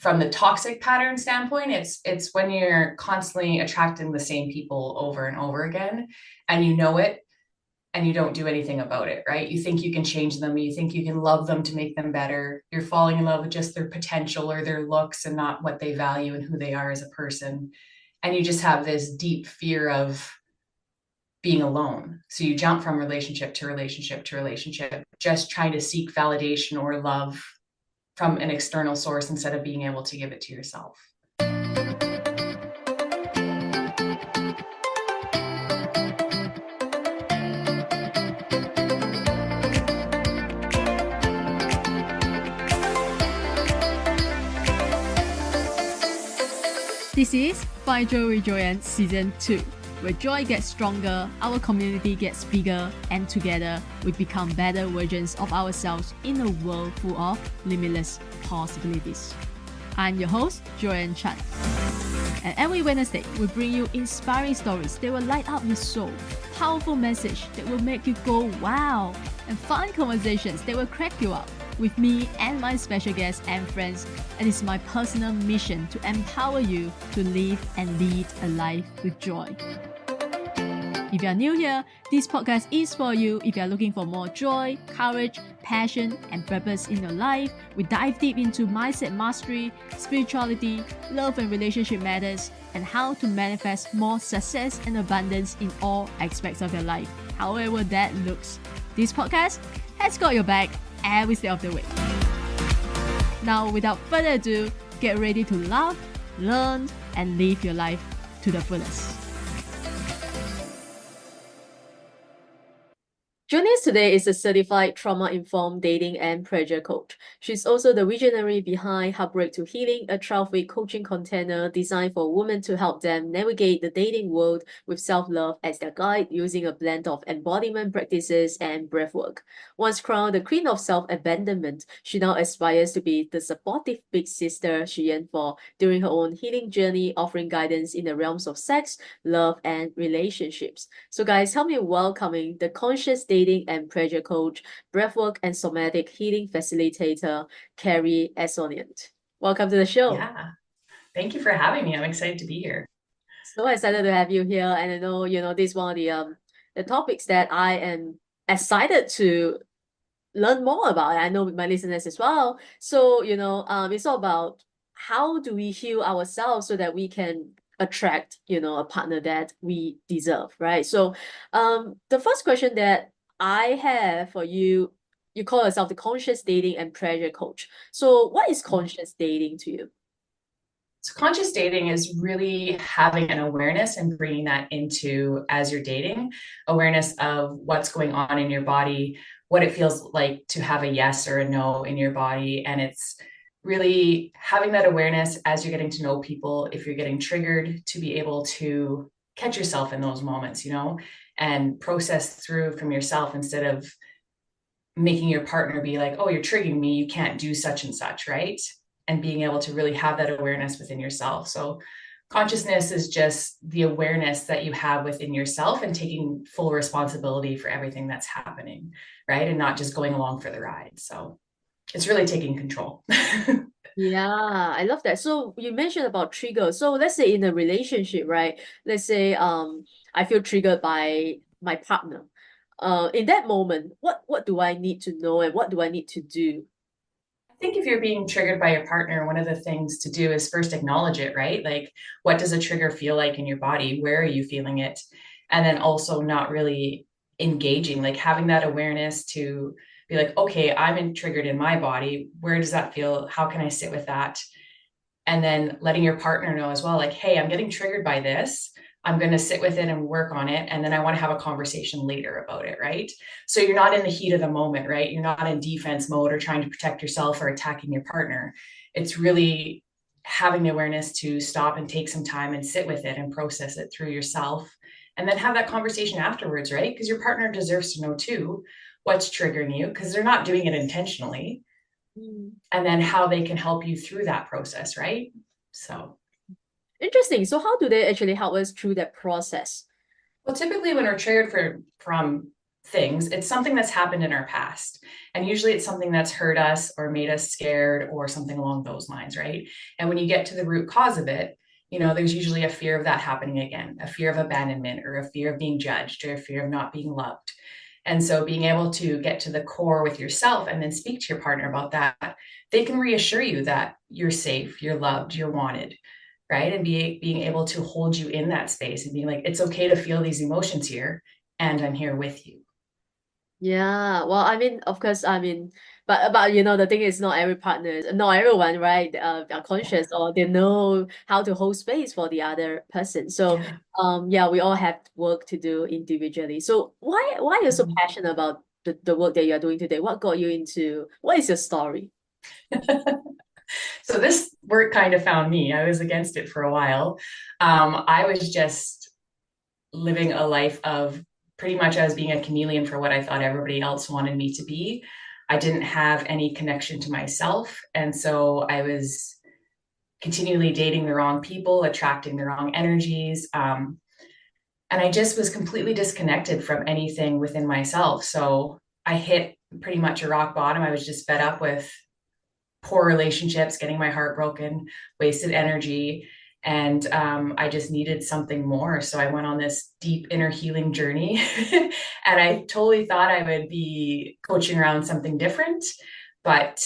from the toxic pattern standpoint, it's when you're constantly attracting the same people over and over again, and you know it, and you don't do anything about it, right? You think you can change them, you think you can love them to make them better. You're falling in love with just their potential or their looks and not what they value and who they are as a person. And you just have this deep fear of being alone. So you jump from relationship to relationship to relationship, just trying to seek validation or love from an external source instead of being able to give it to yourself. This is Find Joy with Joyan Season 2, where joy gets stronger, our community gets bigger, and together we become better versions of ourselves in a world full of limitless possibilities. I'm your host, Joyan Chan. And every Wednesday, we bring you inspiring stories that will light up your soul, powerful message that will make you go wow, and fun conversations that will crack you up with me and my special guests and friends. And it's my personal mission to empower you to live and lead a life with joy. If you are new here, this podcast is for you if you are looking for more joy, courage, passion, and purpose in your life. We dive deep into mindset mastery, spirituality, love and relationship matters, and how to manifest more success and abundance in all aspects of your life, however that looks. This podcast has got your back every step of the way. Now, without further ado, get ready to laugh, learn, and live your life to the fullest. Joining us today is a certified trauma-informed dating and pressure coach. She's also the visionary behind Heartbreak to Healing, a 12-week coaching container designed for women to help them navigate the dating world with self-love as their guide, using a blend of embodiment practices and breathwork. Once crowned the queen of self-abandonment, she now aspires to be the supportive big sister she yearned for during her own healing journey, offering guidance in the realms of sex, love, and relationships. So guys, help me welcoming the conscious dating and pressure coach, breathwork and somatic healing facilitator, Kari Assoignon. Welcome to the show. Yeah, thank you for having me. I'm excited to be here. So excited to have you here, and I know this is one of the topics that I am excited to learn more about. I know my listeners as well. So it's all about how do we heal ourselves so that we can attract a partner that we deserve, right? So the first question that I have for you, you call yourself the conscious dating and pressure coach. So what is conscious dating to you? So conscious dating is really having an awareness and bringing that into as you're dating, awareness of what's going on in your body, what it feels like to have a yes or a no in your body. And it's really having that awareness as you're getting to know people, if you're getting triggered, to be able to catch yourself in those moments, and process through from yourself instead of making your partner be like, oh, you're triggering me, you can't do such and such, right? And being able to really have that awareness within yourself. So consciousness is just the awareness that you have within yourself and taking full responsibility for everything that's happening, right? And not just going along for the ride. So it's really taking control. Yeah, I love that. So you mentioned about trigger. So let's say in a relationship, right? Let's say I feel triggered by my partner. In that moment, what do I need to know and what do I need to do? I think if you're being triggered by your partner, one of the things to do is first acknowledge it, right? Like, what does a trigger feel like in your body? Where are you feeling it? And then also not really engaging, like having that awareness to be like, okay, triggered in my body. Where does that feel? How can I sit with that? And then letting your partner know as well, like, hey, I'm getting triggered by this. I'm going to sit with it and work on it. And then I want to have a conversation later about it, right? So you're not in the heat of the moment, right? You're not in defense mode or trying to protect yourself or attacking your partner. It's really having the awareness to stop and take some time and sit with it and process it through yourself. And then have that conversation afterwards, right? Because your partner deserves to know too what's triggering you, because they're not doing it intentionally. And then how they can help you through that process, right? So Interesting. So how do they actually help us through that process? well, typically when we're triggered from things, it's something that's happened in our past. And usually it's something that's hurt us or made us scared or something along those lines, right? And when you get to the root cause of it, there's usually a fear of that happening again, a fear of abandonment or a fear of being judged or a fear of not being loved. And so being able to get to the core with yourself and then speak to your partner about that, they can reassure you that you're safe, you're loved, you're wanted, right? And being able to hold you in that space and being like, it's okay to feel these emotions here, and I'm here with you. Yeah, well, I mean, of course, I mean, but the thing is, not every partner, not everyone, right, are conscious or they know how to hold space for the other person. So, Yeah. yeah, we all have work to do individually. So, why are you so Mhm. passionate about the work that you are doing today? What got you into? What is your story? So this work kind of found me. I was against it for a while. I was just living a life of pretty much as being a chameleon for what I thought everybody else wanted me to be. I didn't have any connection to myself. And so I was continually dating the wrong people, attracting the wrong energies. And I just was completely disconnected from anything within myself. So I hit pretty much a rock bottom. I was just fed up with poor relationships, getting my heart broken, wasted energy. And I just needed something more. So I went on this deep inner healing journey. And I totally thought I would be coaching around something different. But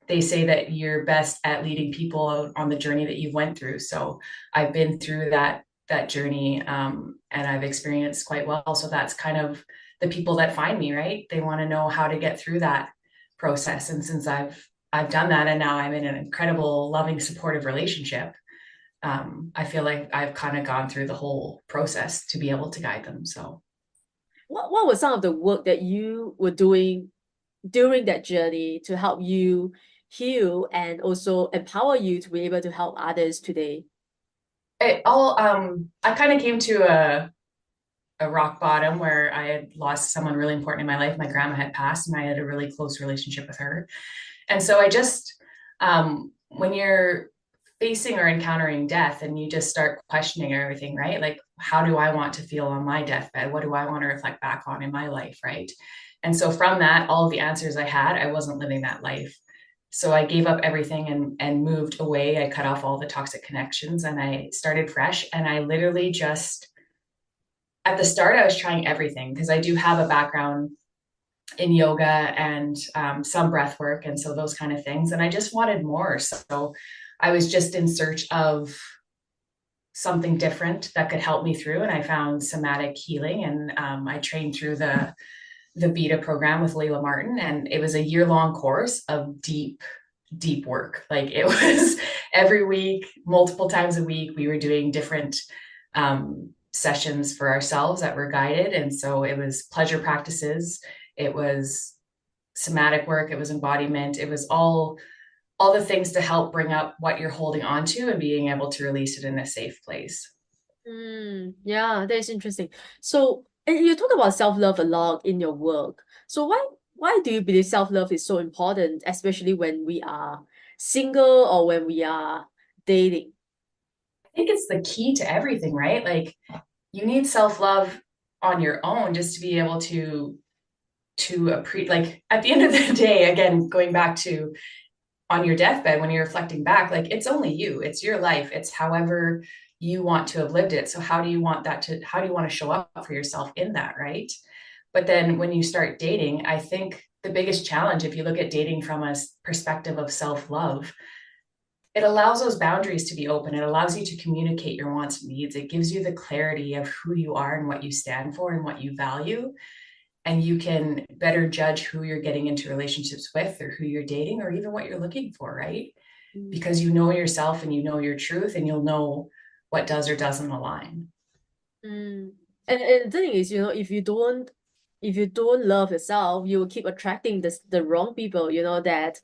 they say that you're best at leading people on the journey that you went through. So I've been through that journey, and I've experienced quite well. So that's kind of the people that find me, right? They want to know how to get through that process. And since I've done that, and now I'm in an incredible, loving, supportive relationship, I feel like I've kind of gone through the whole process to be able to guide them. So, What was some of the work that you were doing during that journey to help you heal and also empower you to be able to help others today? I kind of came to a rock bottom where I had lost someone really important in my life. My grandma had passed, and I had a really close relationship with her. And so I just, when you're facing or encountering death and you just start questioning everything, right? Like, how do I want to feel on my deathbed? What do I want to reflect back on in my life, right? And so from that, all of the answers I had, I wasn't living that life. So I gave up everything and moved away. I cut off all the toxic connections and I started fresh. And I literally just, at the start, I was trying everything because I do have a background in yoga and some breath work and so those kind of things, and I just wanted more. So I was just in search of something different that could help me through, and I found somatic healing, and I trained through the beta program with Layla Martin, and it was a year-long course of deep work. Like, it was every week, multiple times a week, we were doing different sessions for ourselves that were guided. And so it was pleasure practices, it was somatic work, it was embodiment, it was all the things to help bring up what you're holding on to and being able to release it in a safe place. Yeah, that is interesting. So, and you talk about self-love a lot in your work. So why do you believe self-love is so important, especially when we are single or when we are dating? I think it's the key to everything, right? Like, you need self-love on your own just to be able like, at the end of the day, again, going back to on your deathbed, when you're reflecting back, like, it's only you, it's your life, it's however you want to have lived it. So how do you want to show up for yourself in that, right? But then when you start dating, I think the biggest challenge, if you look at dating from a perspective of self-love, it allows those boundaries to be open. It allows you to communicate your wants and needs. It gives you the clarity of who you are and what you stand for and what you value. And you can better judge who you're getting into relationships with or who you're dating or even what you're looking for, right? Mm. Because you know yourself and you know your truth, and you'll know what does or doesn't align. Mm. And the thing is, if you don't love yourself, you will keep attracting the wrong people, that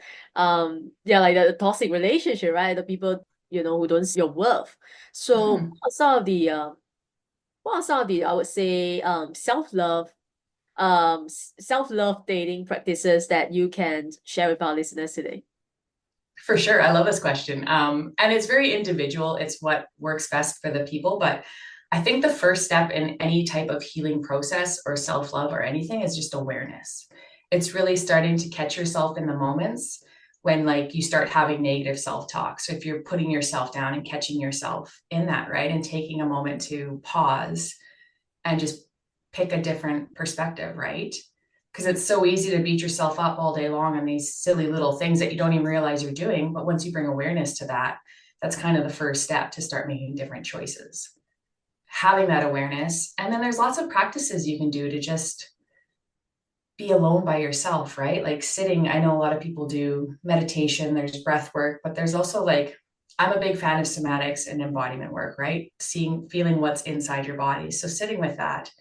yeah, like the toxic relationship, right? The people, who don't see your worth. So Mhm. what are some of the, I would say, self-love dating practices that you can share with our listeners today? For sure. I love this question. And it's very individual. It's what works best for the people. But I think the first step in any type of healing process or self-love or anything is just awareness. It's really starting to catch yourself in the moments when like you start having negative self-talk. So if you're putting yourself down and catching yourself in that, right? And taking a moment to pause and just pick a different perspective, right? Because it's so easy to beat yourself up all day long on these silly little things that you don't even realize you're doing. But once you bring awareness to that, that's kind of the first step to start making different choices. Having that awareness. And then there's lots of practices you can do to just be alone by yourself, right? Like sitting, I know a lot of people do meditation, there's breath work, but there's also like, I'm a big fan of somatics and embodiment work, right? Feeling what's inside your body. So sitting with that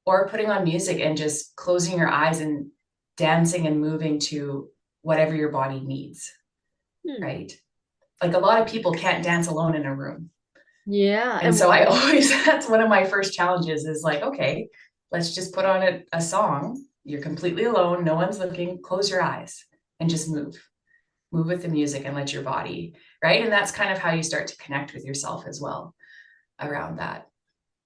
or putting on music and just closing your eyes and dancing and moving to whatever your body needs, Hmm. right? Like a lot of people can't dance alone in a room. Yeah, And and so I always, that's one of my first challenges is like, okay, let's just put on a song. You're completely alone. No one's looking. Close your eyes and just move with the music and let your body, right? And that's kind of how you start to connect with yourself as well around that.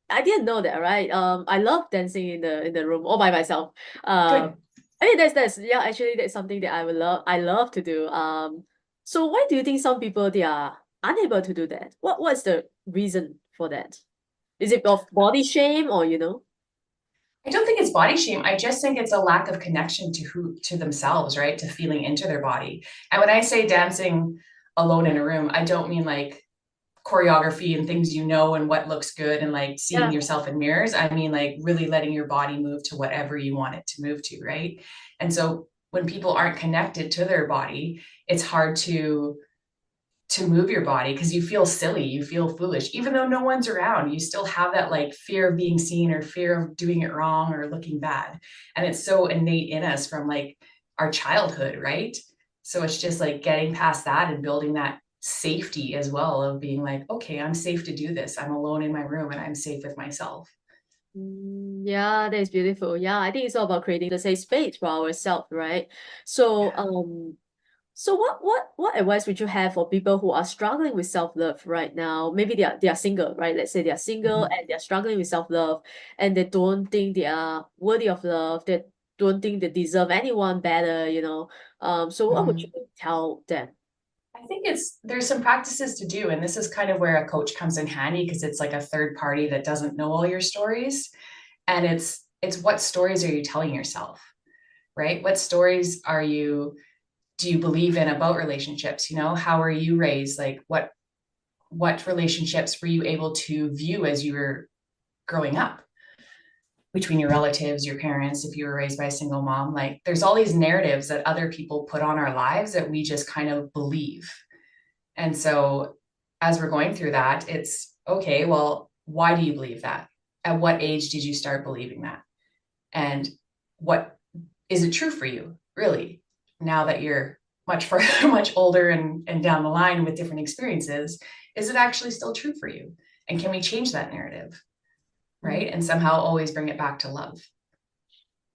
I didn't know that, right? I love dancing in the room all by myself. Good. I mean that's yeah, actually that's something that I love to do. So why do you think some people they are unable to do that? What's the reason for that? Is it of body shame or you know? I don't think it's body shame. I just think it's a lack of connection to themselves, right? To feeling into their body. And when I say dancing alone in a room, I don't mean like choreography and things and what looks good and like seeing Yeah. yourself in mirrors. I mean, like really letting your body move to whatever you want it to move to, right? And so when people aren't connected to their body, it's hard to move your body because you feel silly, you feel foolish, even though no one's around. You still have that like fear of being seen or fear of doing it wrong or looking bad. And it's so innate in us from like our childhood, right? So it's just like getting past that and building that safety as well of being like, okay, I'm safe to do this. I'm alone in my room and I'm safe with myself. Yeah, that is beautiful. Yeah, I think it's all about creating the safe space for ourselves, right? So, Yeah. so what advice would you have for people who are struggling with self-love right now? Maybe they are single, right? Let's say they are single Mhm. and they're struggling with self-love and they don't think they are worthy of love. They don't think they deserve anyone better, you know. So what would you Mhm. tell them? I think there's some practices to do, and this is kind of where a coach comes in handy because it's like a third party that doesn't know all your stories, and it's what stories are you telling yourself, right? What stories do you believe in about relationships? How were you raised? Like what relationships were you able to view as you were growing up between your relatives, your parents, if you were raised by a single mom? Like there's all these narratives that other people put on our lives that we just kind of believe. And so as we're going through that, it's okay, well, why do you believe that? At what age did you start believing that? And what is it true for you, really? Now that you're much further, much older and down the line with different experiences, is it actually still true for you? And can we change that narrative? Mm. Right. And somehow always bring it back to love.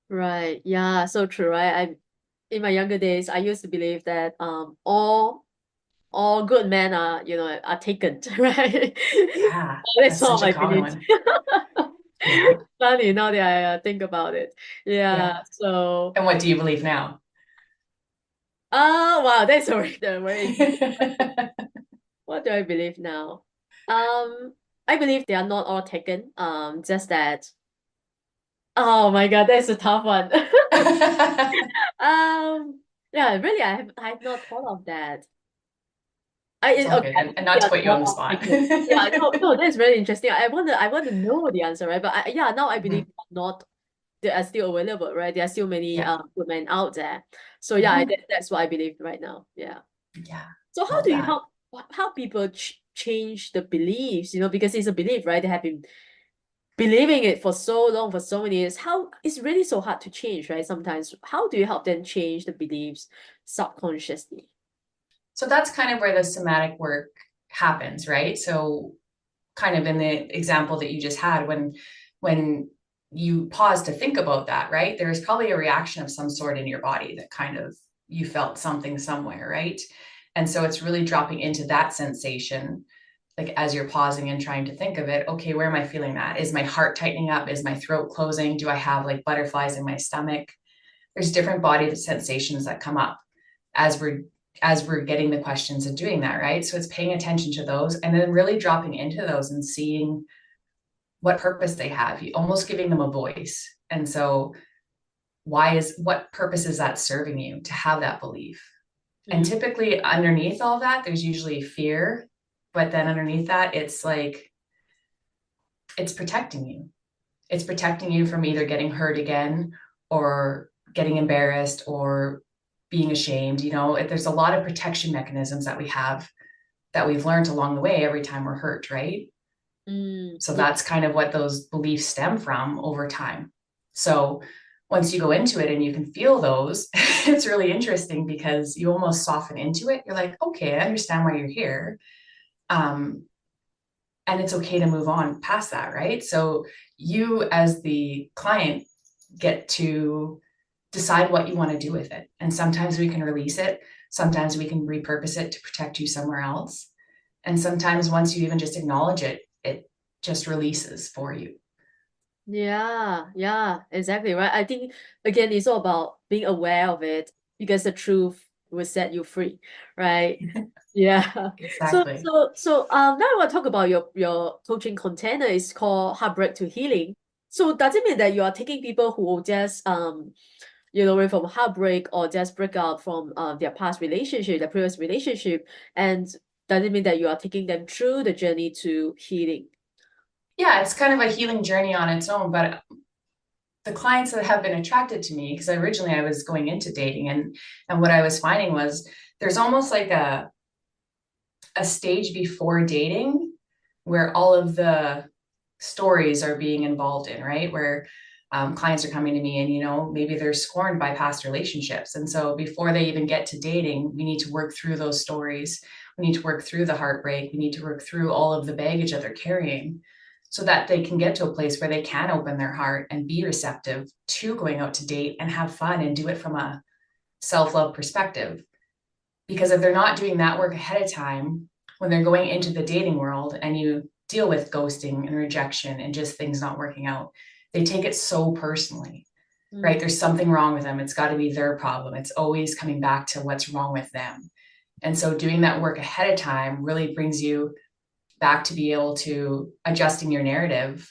Right. Yeah, so true, right? I in my younger days, I used to believe that all good men are, you know, are taken, right? Yeah. That's That's all such a my common beliefs. one. Yeah. Funny now that I think about it. Yeah. Yeah. So, And what do you believe now? wow, that's already a very deep. What do I believe now? Um, I believe they are not all taken. Just that. Oh my God, that's a tough one. Yeah, really, I have not thought of that. It's all Okay, good. And they not to are put you not on the all spot. taken. Yeah, no, that's very interesting. I want to know the answer, right? But yeah, now I believe Mhm. not they are still available, right? There are still many Yeah. women out there. So yeah, Mhm. that's what I believe right now. Yeah. Yeah. So how Love do you that. help people change the beliefs? You know, because it's a belief, right? They have been believing it for so long, for so many years. How it's really so hard to change, right? Sometimes. How do you help them change the beliefs subconsciously? So that's kind of where the somatic work happens, right? So kind of in the example that you just had, when you pause to think about that, right? There's probably a reaction of some sort in your body that kind of you felt something somewhere, right? And so it's really dropping into that sensation like as you're pausing and trying to think of it, okay, where am I feeling that? Is my heart tightening up? Is my throat closing? Do I have like butterflies in my stomach? There's different body sensations that come up as we're getting the questions and doing that, right? So it's paying attention to those and then really dropping into those and seeing what purpose they have, you almost giving them a voice. And so what purpose is that serving you to have that belief? And Mm. typically underneath all that, there's usually fear, but then underneath that, it's like it's protecting you. It's protecting you from either getting hurt again or getting embarrassed or being ashamed. There's a lot of protection mechanisms that we have that we've learned along the way every time we're hurt, right? Mm. So Yeah. that's kind of what those beliefs stem from over time. So once you go into it and you can feel those, it's really interesting because you almost soften into it. You're like, okay, I understand why you're here. Um, and it's okay to move on past that, right? So you, as the client, get to decide what you want to do with it. And sometimes we can release it, sometimes we can repurpose it to protect you somewhere else. And sometimes once you even just acknowledge it, it just releases for you. Yeah, yeah, exactly right. I think again, it's all about being aware of it because the truth will set you free, right? Yeah. So Exactly. now I want to talk about your coaching container is called Heartbreak to Healing. So does it mean that you are taking people who just went from heartbreak or just break out from their past relationship, their previous relationship, and does it mean that you are taking them through the journey to healing? Yeah, it's kind of a healing journey on its own, but the clients that have been attracted to me, because originally I was going into dating and what I was finding was there's almost like a stage before dating where all of the stories are being involved in, right? Where clients are coming to me and, maybe they're scorned by past relationships. And so before they even get to dating, we need to work through those stories. We need to work through the heartbreak. We need to work through all of the baggage that they're carrying so that they can get to a place where they can open their heart and be receptive to going out to date and have fun and do it from a self-love perspective. Because if they're not doing that work ahead of time, when they're going into the dating world and you deal with ghosting and rejection and just things not working out, they take it so personally, right? Mm. There's something wrong with them. It's got to be their problem. It's always coming back to what's wrong with them. And so doing that work ahead of time really brings you back to be able to adjusting your narrative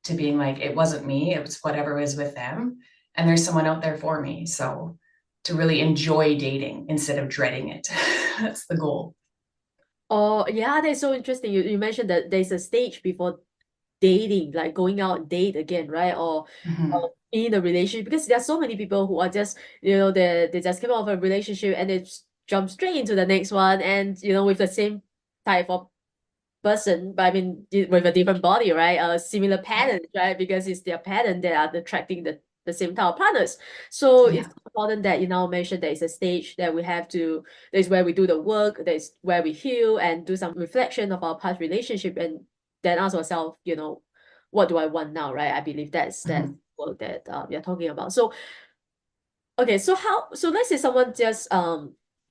to being like, it wasn't me, it was whatever was with them. And there's someone out there for me. So to really enjoy dating instead of dreading it. That's the goal. Oh, yeah, that's so interesting. You mentioned that there's a stage before dating, like going out and date again, right? Mm-hmm. Or in a relationship, because there are so many people who are just, they just came out of a relationship and they jump straight into the next one and, with the same type of person, but I mean, with a different body, right? Similar patterns, right? Because it's their pattern that are attracting the same type of partners. So it's Yeah. important that you now mentioned there is a stage that we have to, there's where we do the work, there's where we heal and do some reflection of our past relationship and then ask ourselves, what do I want now, right? I believe that's Mm-hmm. what that we are talking about. So okay, so let's say someone just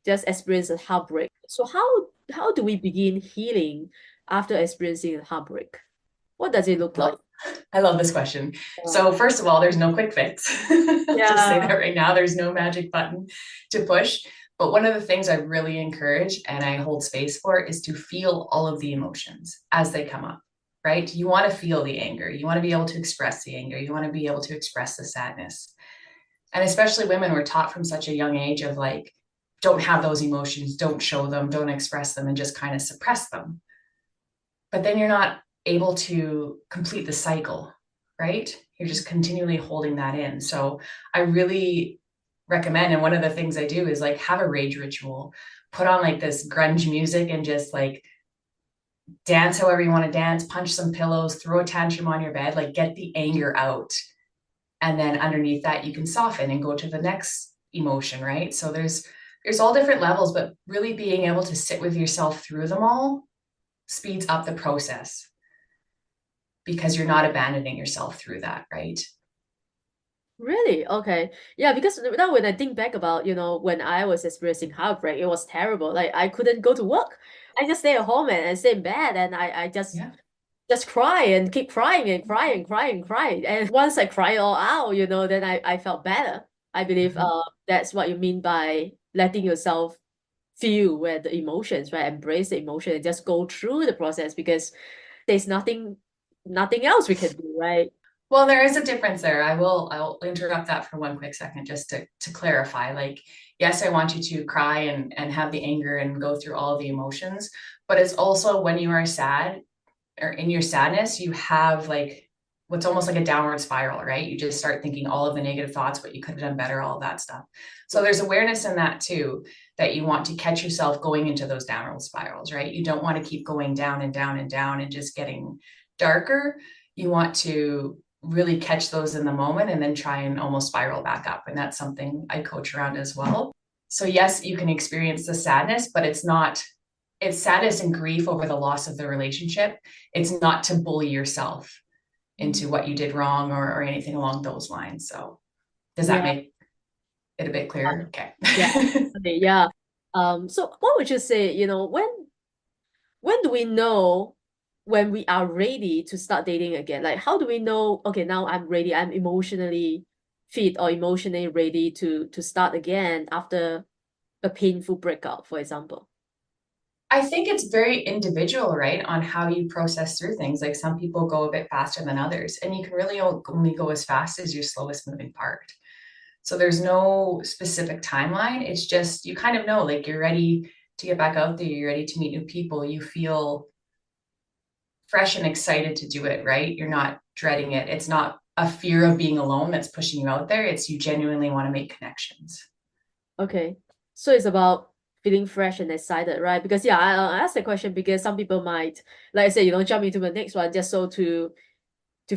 experienced a heartbreak. So how do we begin healing after experiencing a heartbreak? What does it look like? I love this question. Uh, So, first of all, there's no quick fix. Just say yeah. that right now. There's no magic button to push. But one of the things I really encourage and I hold space for is to feel all of the emotions as they come up, right? You want to feel the anger. You want to be able to express the anger. You want to be able to express the sadness. And especially women were taught from such a young age of like, don't have those emotions, don't show them, don't express them, and just kind of suppress them. But then you're not able to complete the cycle, right? You're just continually holding that in. So I really recommend, and one of the things I do is like have a rage ritual, put on like this grunge music and just like dance however you want to dance, punch some pillows, throw a tantrum on your bed, like get the anger out. And then underneath that, you can soften and go to the next emotion, right? So there's all different levels, but really being able to sit with yourself through them all speeds up the process because you're not abandoning yourself through that, right? Really? Okay. Yeah, because now when I think back about, when I was experiencing heartbreak, it was terrible. Like I couldn't go to work. I just stay at home and stay in bed, and I Yeah. just cry and keep crying and crying and crying and crying. And once I cry all out, then I felt better. I believe Mhm. that's what you mean by letting yourself feel where the emotions, right? Embrace the emotion and just go through the process, because there's nothing else we can do, right? Well, there is a difference there. I'll interrupt that for one quick second just to clarify. Like, yes, I want you to cry and have the anger and go through all of the emotions, but it's also when you are sad or in your sadness, you have like what's almost like a downward spiral, right? You just start thinking all of the negative thoughts, what you could have done better, all of that stuff. So there's awareness in that too, that you want to catch yourself going into those downward spirals, right? You don't want to keep going down and down and down and just getting darker. You want to really catch those in the moment and then try and almost spiral back up. And that's something I coach around as well. So yes, you can experience the sadness, but it's sadness and grief over the loss of the relationship. It's not to bully yourself Mm. into what you did wrong or anything along those lines. So does that Yeah, make it a bit clearer? Okay. yeah, okay, yeah. So what would you say, when do we know when we are ready to start dating again? Like, how do we know, okay, now I'm ready, I'm emotionally fit or emotionally ready to start again after a painful breakup, for example? I think it's very individual, right, on how you process through things. Like some people go a bit faster than others, and you can really only go as fast as your slowest moving part. So there's no specific timeline. It's just you kind of know, like you're ready to get back out there, you're ready to meet new people, you feel fresh and excited to do it, right? You're not dreading it. It's not a fear of being alone that's pushing you out there. It's you genuinely want to make connections. Okay. So it's about feeling fresh and excited, right? Because yeah, I asked the question because some people might, like I said, jump into the next one just so to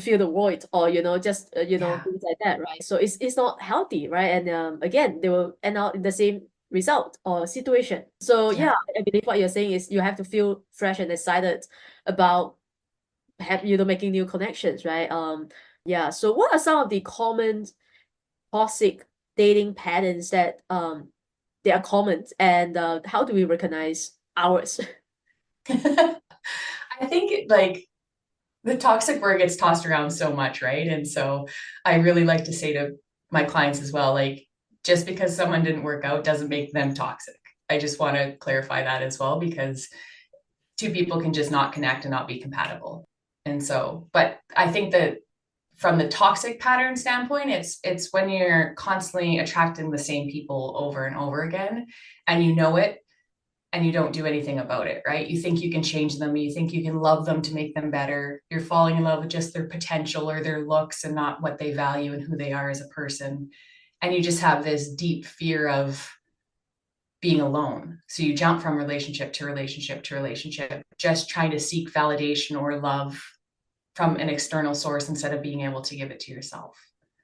fill the void, or just Yeah. things like that, right? So it's not healthy, right? And again, they will end out in the same result or situation. So yeah, Yeah. I believe what you're saying is you have to feel fresh and excited about making new connections, right? Yeah. So what are some of the common toxic dating patterns that they are common, and how do we recognize ours? I think like the toxic word gets tossed around so much, right? And so I really like to say to my clients as well, like just because someone didn't work out doesn't make them toxic. I just want to clarify that as well because two people can just not connect and not be compatible. And so, but I think that from the toxic pattern standpoint, it's when you're constantly attracting the same people over and over again, and you know it, and you don't do anything about it, right? You think you can change them, you think you can love them to make them better. You're falling in love with just their potential or their looks and not what they value and who they are as a person. And you just have this deep fear of being alone. So you jump from relationship to relationship to relationship, just trying to seek validation or love from an external source instead of being able to give it to yourself.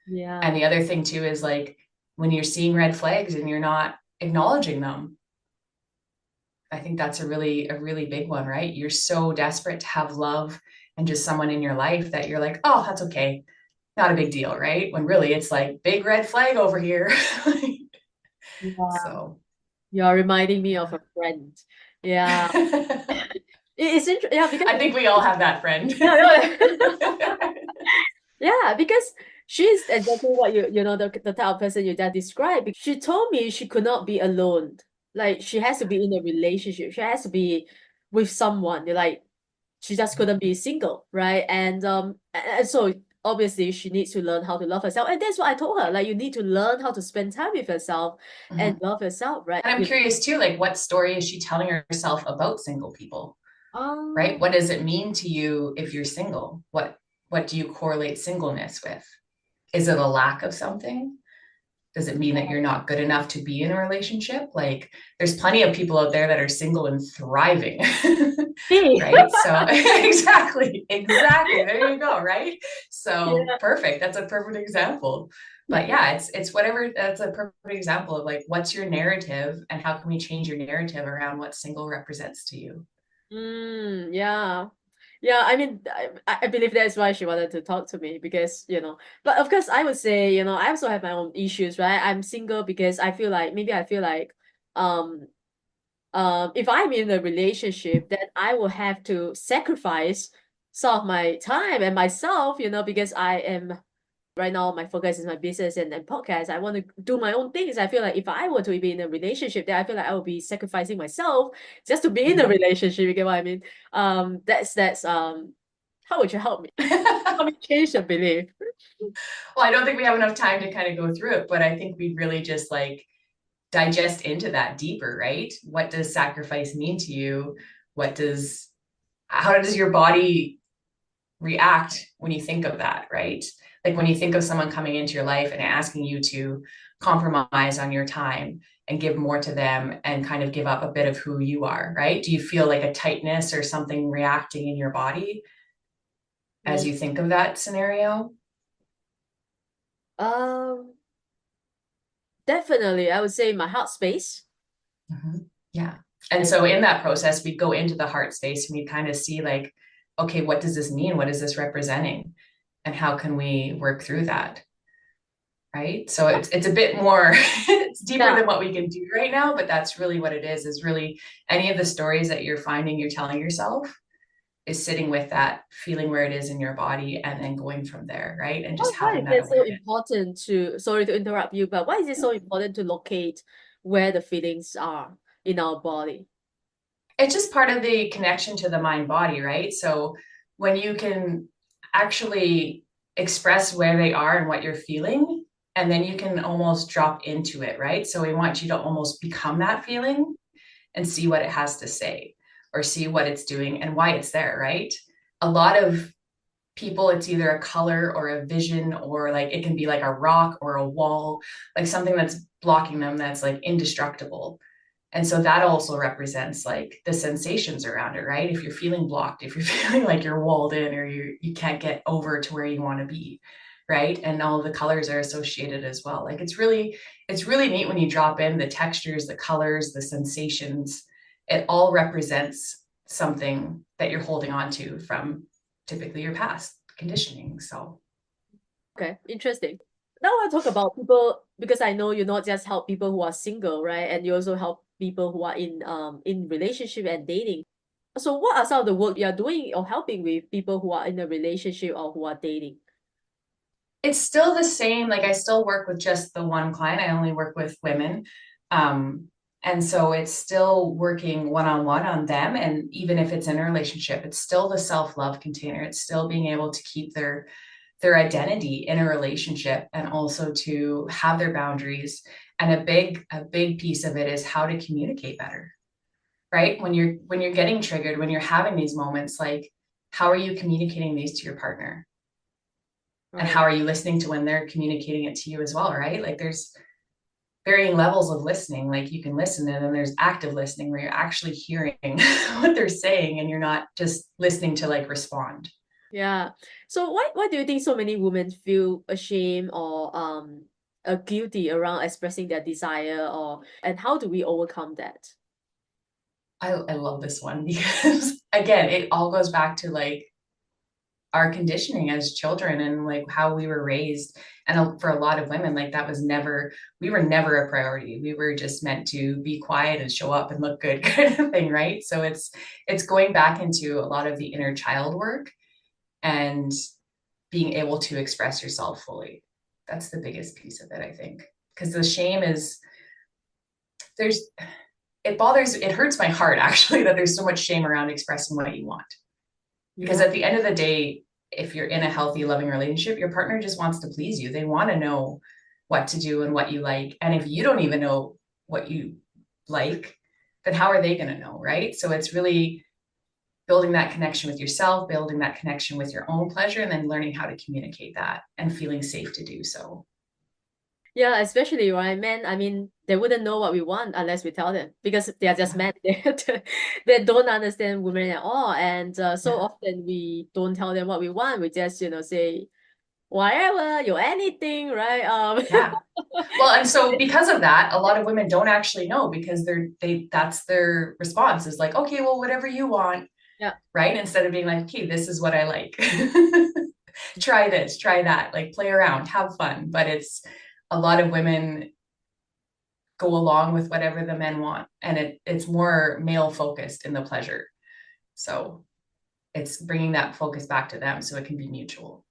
Yeah. And the other thing too is like when you're seeing red flags and you're not acknowledging them, I think that's a really big one, right? You're so desperate to have love and just someone in your life that you're like, oh, that's okay. Not a big deal, right? When really it's like big red flag over here. Yeah. So You're reminding me of yeah. a friend. Yeah. I It's interesting. Yeah, because think we all have that friend. yeah, no, yeah, because she's exactly what the type of person you just described. She told me she could not be alone. Like she has to be in a relationship. She has to be with someone. Like she just couldn't be single, right? And so obviously she needs to learn how to love herself. And that's what I told her. Like you need to learn how to spend time with yourself and Mhm. love yourself, right? And I'm curious too, like what story is she telling herself about single people? Um, Right? What does it mean to you if you're single? What do you correlate singleness with? Is it a lack of something? Does it mean that you're not good enough to be in a relationship? Like there's plenty of people out there that are single and thriving. me. Right? So exactly. There you go, right? So Yeah. perfect. That's a perfect example. But yeah, it's whatever that's a perfect example of like what's your narrative and how can we change your narrative around what single represents to you? Yeah. Yeah, I mean, I believe that's why she wanted to talk to me because, but of course I would say, I also have my own issues, right? I'm single because I feel like, maybe I feel like, um, If I'm in a relationship, then I will have to sacrifice some of my time and myself, because I am right now my focus is my business and podcast. I want to do my own things. I feel like if I were to be in a relationship, then I feel like I will be sacrificing myself just to be in a relationship. You get what I mean? That's how would you help me? Help me change the belief. Well, I don't think we have enough time to kind of go through it, but I think we'd really just like digest into that deeper, right? What does sacrifice mean to you? How does your body react when you think of that, right? Like when you think of someone coming into your life and asking you to compromise on your time and give more to them and kind of give up a bit of who you are, right? Do you feel like a tightness or something reacting in your body as Mm. you think of that scenario? Um, Definitely, I would say my heart space. Mm-hmm. Yeah. And And so in that process, we go into the heart space and we kind of see like, okay, what does this mean? What is this representing? And how can we work through that? Right. So it's a bit more, it's deeper yeah. than what we can do right now, but that's really what it is really any of the stories that you're finding you're telling yourself is sitting with that, feeling where it is in your body and then going from there, right? And just Why having is that it so awareness. important to, sorry to interrupt you, but why is it so important to locate where the feelings are in our body? It's just part of the connection to the mind body, right? So when you can actually express where they are and what you're feeling, and then you can almost drop into it, right? So we want you to almost become that feeling and see what it has to say or see what it's doing and why it's there, right? A lot of people, it's either a color or a vision, or like it can be like a rock or a wall, like something that's blocking them that's like indestructible. And so that also represents like the sensations around it, right? If you're feeling blocked, if you're feeling like you're walled in or you can't get over to where you want to be, right? And all the colors are associated as well. Like it's really neat when you drop in the textures, the colors, the sensations. It all represents something that you're holding on to from typically your past conditioning. So Okay, interesting. Now I talk about people because I know you not just help people who are single, right? And you also help people who are in relationship and dating. So what are some of the work you are doing or helping with people who are in a relationship or who are dating? it's still the same. Like I still work with just the one client. I only work with women. Um, and so it's still working one-on-one on them. And even if it's in a relationship, it's still the self-love container. It's still being able to keep their identity in a relationship and also to have their boundaries. And a big piece of it is how to communicate better, right? When you're getting triggered, when you're having these moments, like how are you communicating these to your partner? And Right. how are you listening to when they're communicating it to you as well, right? Like there's varying levels of listening. Like you can listen and then there's active listening where you're actually hearing what they're saying and you're not just listening to like respond. Yeah. So why do you think so many women feel ashamed or guilty around expressing their desire, or and how do we overcome that? I love this one because again, it all goes back to like our conditioning as children and like how we were raised. And for a lot of women, like that was never, we were never a priority. We were just meant to be quiet and show up and look good kind of thing, right? So it's going back into a lot of the inner child work and being able to express yourself fully. That's the biggest piece of it, I think. Because the shame is there's it hurts my heart actually that there's so much shame around expressing what you want. Because Yeah. at the end of the day, if you're in a healthy, loving relationship, your partner just wants to please you. They want to know what to do and what you like. And if you don't even know what you like, then how are they going to know? Right. So it's really building that connection with yourself, building that connection with your own pleasure, and then learning how to communicate that and feeling safe to do so. Yeah, especially right, men. I mean, they wouldn't know what we want unless we tell them because they are just Yeah. men. They don't understand women at all, and so Yeah. often we don't tell them what we want. We just say whatever, you anything, right? Yeah. Well, and so because of that, a lot of women don't actually know because that's their response is like, okay, well, whatever you want, Yeah. right? Instead of being like, okay, this is what I like. Try this, try that, like play around, have fun. But it's a lot of women go along with whatever the men want. And it's more male focused in the pleasure. So it's bringing that focus back to them so it can be mutual.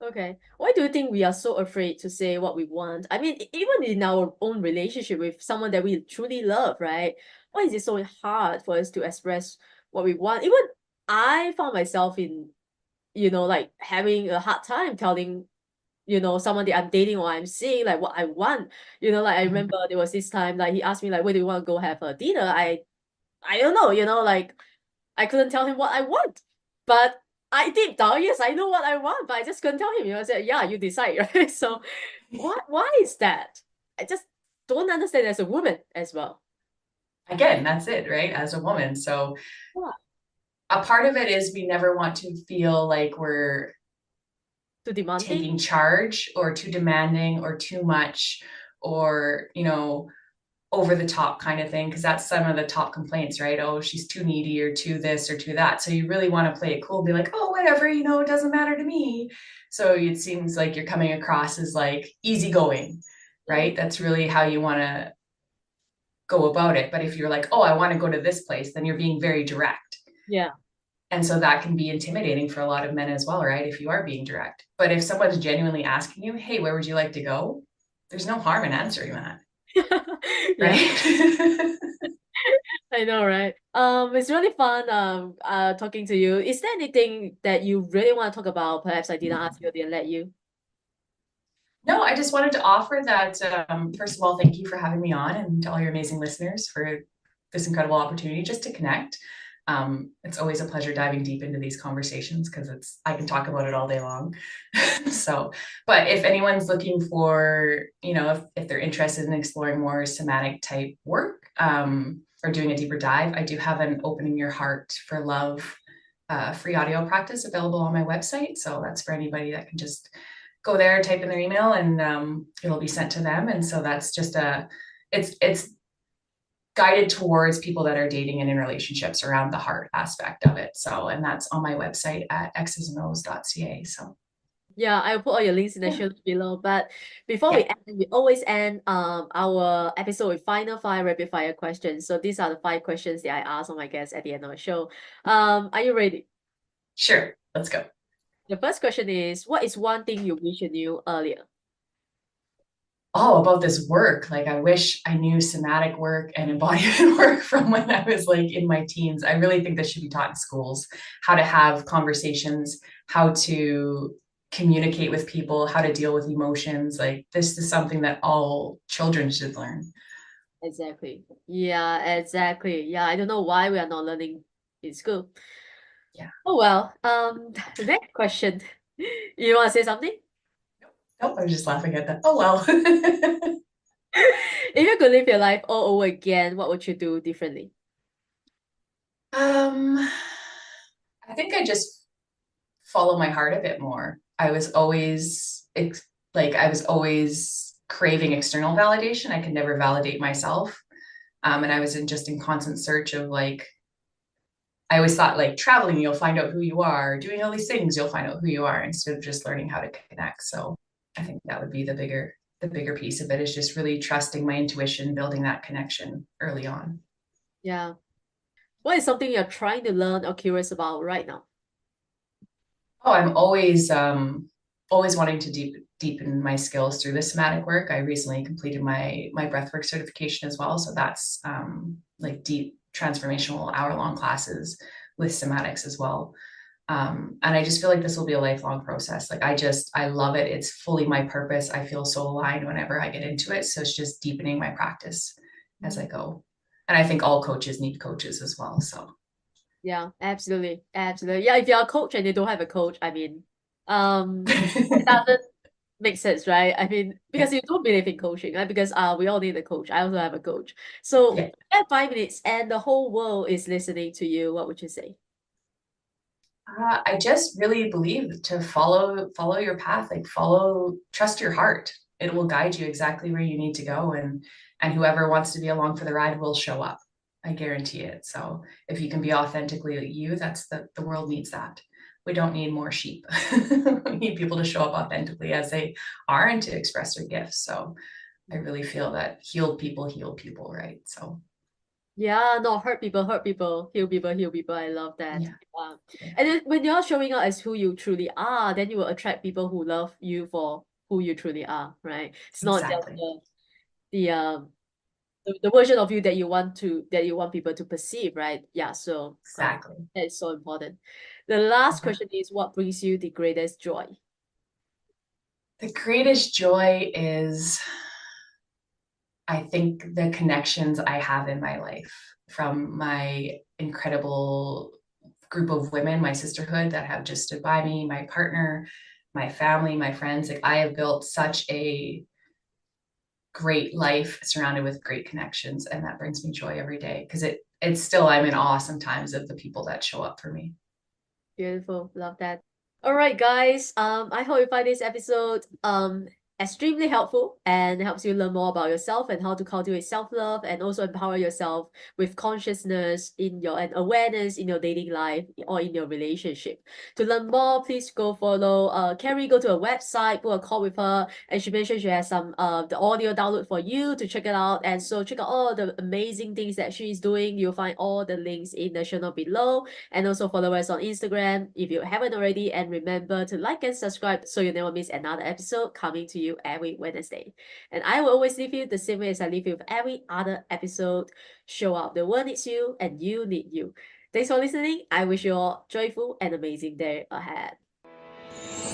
Okay. Why do you think we are so afraid to say what we want? I mean, even in our own relationship with someone that we truly love, right? Why is it so hard for us to express what we want? Even I found myself in, like having a hard time telling, someone that I'm dating or I'm seeing like what I want. Like I remember there was this time like he asked me like, where do you want to go have a dinner? I don't know, like I couldn't tell him what I want. But I deep down, yes, I know what I want, but I just couldn't tell him. I said, yeah, you decide, right? So why is that? I just don't understand as a woman as well. Again, that's it, right? As a woman. So Yeah. a part of it is we never want to feel like we're Too demanding? taking charge or too demanding or too much or, over the top kind of thing, because that's some of the top complaints, right? Oh, she's too needy or too this or too that. So you really want to play it cool, be like, oh, whatever, it doesn't matter to me. So it seems like you're coming across as like easygoing, right? That's really how you want to go about it. But if you're like, oh, I want to go to this place, then you're being very direct. Yeah. And so that can be intimidating for a lot of men as well, right? If you are being direct. But if someone's genuinely asking you, hey, where would you like to go? There's no harm in answering that, Yeah. right? I know, right? It's really fun talking to you. Is there anything that you really want to talk about? Perhaps I didn't ask you or didn't let you. No, I just wanted to offer that, first of all, thank you for having me on and to all your amazing listeners for this incredible opportunity just to connect. It's always a pleasure diving deep into these conversations because I can talk about it all day long. So, but if anyone's looking for, if they're interested in exploring more somatic type work, or doing a deeper dive, I do have an Opening Your Heart for Love free audio practice available on my website. So that's for anybody that can just go there, type in their email, and it'll be sent to them. And so that's just it's guided towards people that are dating and in relationships around the heart aspect of it. So, and that's on my website at xsnos.ca. So Yeah, I'll put all your links in the yeah, show notes below. But before we yeah, end, we always end our episode with final five rapid fire questions. So these are the five questions that I ask all my guests at the end of the show. Are you ready? sure. Let's go. The first question is, what is one thing you wish you knew earlier? Oh, about this work. Like, I wish I knew somatic work and embodiment work from when I was like in my teens. I really think this should be taught in schools, how to have conversations, how to communicate with people, how to deal with emotions. Like, this is something that all children should learn. Exactly. Yeah, exactly. Yeah, I don't know why we are not learning in school. Yeah. Oh well. Next question. You want to say something? Nope, I was just laughing at that. Oh, well. If you could live your life all over again, what would you do differently? Um, I think I just follow my heart a bit more. I was always craving external validation. I could never validate myself. And I was in constant search of like, I always thought like traveling, you'll find out who you are, doing all these things, you'll find out who you are instead of just learning how to connect. So I think that would be the bigger piece of it is just really trusting my intuition, building that connection early on. Yeah. What is something you're trying to learn or curious about right now? Oh, I'm always wanting to deepen my skills through the somatic work. I recently completed my breathwork certification as well. So that's like deep transformational hour-long classes with somatics as well. And I just feel like this will be a lifelong process. Like I love it. It's fully my purpose. I feel so aligned whenever I get into it. So it's just deepening my practice as I go. And I think all coaches need coaches as well. So Yeah, absolutely. Absolutely. Yeah, if you're a coach and you don't have a coach, I mean, it doesn't make sense, right? I mean, yeah. because you don't believe in coaching, right? Because we all need a coach. I also have a coach. So Yeah. at 5 minutes and the whole world is listening to you, what would you say? I just really believe to follow your path, like trust your heart. It will guide you exactly where you need to go, and whoever wants to be along for the ride will show up. I guarantee it. So if you can be authentically you, that's the world needs that. We don't need more sheep. We need people to show up authentically as they are and to express their gifts. So I really feel that healed people heal people, right? So Yeah, no, hurt people, heal people, heal people. I love that. yeah, yeah, And then when you're showing up as who you truly are, then you will attract people who love you for who you truly are, right? It's not just exactly, the version of you that you want people to perceive, right? Yeah, so exactly. that is so important. The last Yeah. question is, what brings you the greatest joy? The greatest joy is, I think, the connections I have in my life from my incredible group of women, my sisterhood that have just stood by me, my partner, my family, my friends. Like I have built such a great life surrounded with great connections, and that brings me joy every day because it's still, I'm in awe sometimes of the people that show up for me. Beautiful. Love that. All right, guys. I hope you find this episode extremely helpful and helps you learn more about yourself and how to cultivate self-love and also empower yourself with consciousness in your and awareness in your dating life or in your relationship. To learn more, please go follow Kari, go to her website, book a call with her, and she mentioned she has some the audio download for you to check it out. And so check out all the amazing things that she's doing. You'll find all the links in the show note below. And also follow us on Instagram if you haven't already. And remember to like and subscribe so you never miss another episode coming to you every Wednesday. And I will always leave you the same way as I leave you with every other episode. Show up. The world needs you and you need you. Thanks for listening. I wish you all joyful and amazing day ahead.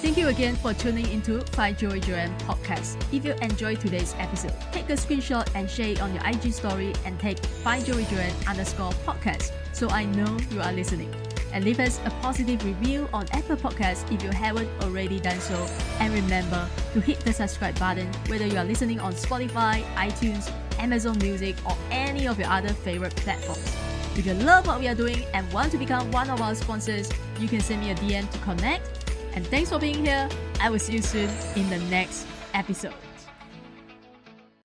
Thank you again for tuning into Find Joy Joyan podcast. If you enjoyed today's episode, take a screenshot and share it on your IG story and tag findjoyjoyan_podcast so I know you are listening. And leave us a positive review on Apple Podcasts if you haven't already done so. And remember to hit the subscribe button whether you are listening on Spotify, iTunes, Amazon Music, or any of your other favorite platforms. If you love what we are doing and want to become one of our sponsors, you can send me a DM to connect. And thanks for being here. I will see you soon in the next episode.